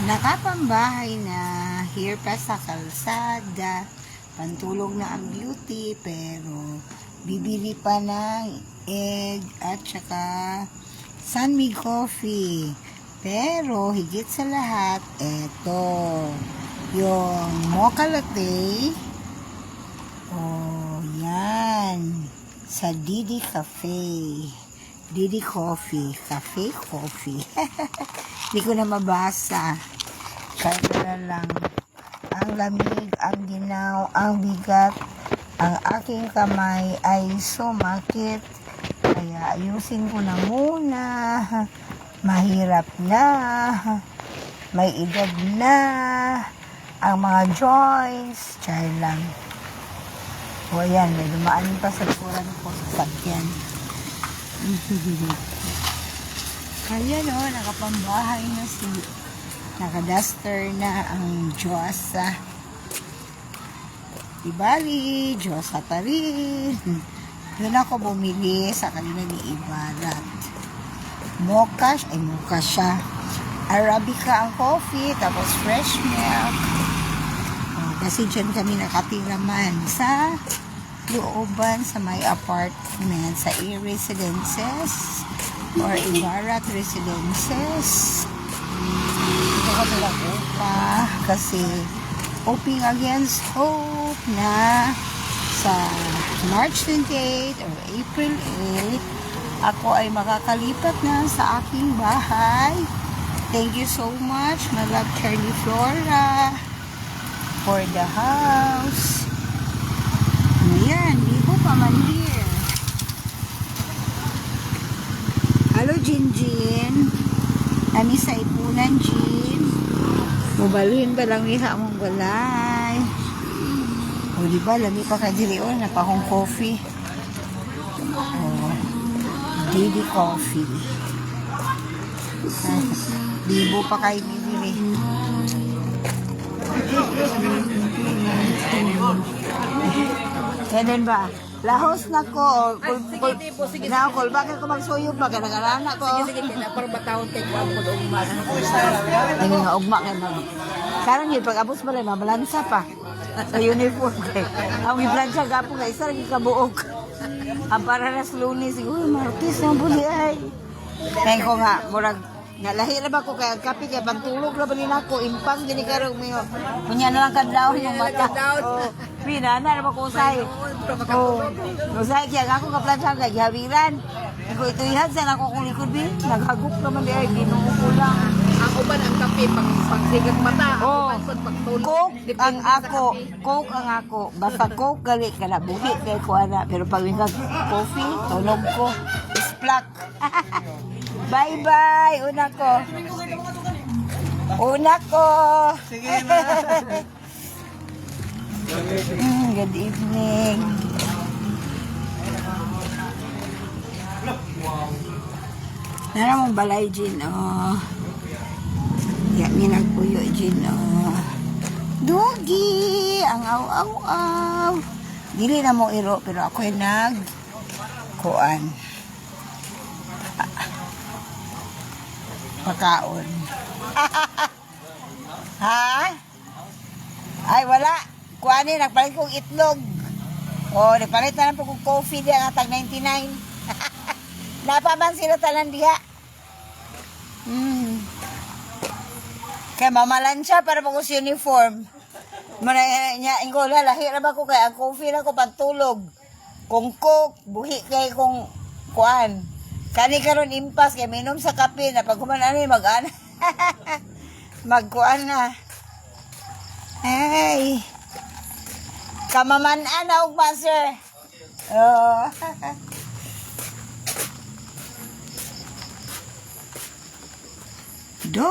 Nakapambahay na, here pa sa kalsada, pantulog na ang beauty, pero bibili pa ng egg at saka Sunmig coffee. Pero higit sa lahat, eto, yung mocha latte. Oh, yan. Sa Didi Cafe. Didi Coffee. Cafe Coffee. Hindi ko na mabasa. Kaya lang. Ang lamig, ang ginaw, ang bigat. Ang aking kamay ay sumakit. Kaya ayusin ko na muna. Mahirap na. May edad na. Ang mga joints. Char lang. O ayan, may dumaan pa sa likuran ko sa sakyan. Ayan o, nakapambahay na nakaduster na ang Diyosa. Ibali, Diyosa pa rin. Doon ako bumili sa kanila ni Ibarat. Mocha siya. Arabica ang coffee, tapos fresh milk. Kasi dyan kami nakatiraman sa looban sa may apartment sa E-Residences or Ibarat Residences. Ito ko talaga upa kasi hoping against hope na sa March 28 or April 8 ako ay makakalipat na sa aking bahay. Thank you so much, my love Charlie Flora, for the house. Ayan, libo pa man here. Hello, Jinjin. Ani sa ipunan, Jin. Mubaluhin ba lang niya mong balay? O, diba, lami pa ka dili. O, napakong coffee. O, Didi Coffee. Libo pa kayo bibili. Ganun ba? Lahos na ko. Sige, bakit ko magsuyog ba? Ganang-alana ko. Sige, para batawon tayo ko ang ugma. Ano nga, ugma kayo mag. Karang yun, pag-abos ba lang, mamalansa pa. Sa uniform kayo. Ang iblansya gapo nga, isa rin kabuog. Ang para na slowly, siguro, Martis, ang buli ay. Ngayon ko nga, murag, nalahi na ba ko kaya kapi kaya pantulog na ba rin ako impang gini karong mga kunya na lang kadlaw yung mata pinana na ba ko usay usay kaya ako kaplansya kaya gihabiran ako ito ihan sa nako kong likod bi naghagok naman di ay ginoo ko lang Ang uban ang kape pagsigat mata. Coke ang ako basta Coke gali ka na buhi kay ko ana pero pag coffee tulog ko isplak. Bye-bye, una ko. Sige na. Good evening. Nara mong balay, Jin, oh. Yan, minagpuyo, Jin, oh. Dugi! Ang aw-aw-aw. Dili na mo iro, pero ako'y kuan. Pakaon. Ha? Ay, wala. Kuhanin, nagpalit kong itlog. O, nagpalit na lang po kong coffee diya, atag 99. Napaman sila talan diya. Kaya mamalan siya para po sa uniform. Niya, ingola, lahi na ba ko kaya ang coffee na ko pagtulog. Kung coke, buhi kay kung kuhan. Kani karon impas kay minom sa kape na pag human-ani mag-ana. Magkuan na. Ay. Kamaman-an na og master. Oh. Do.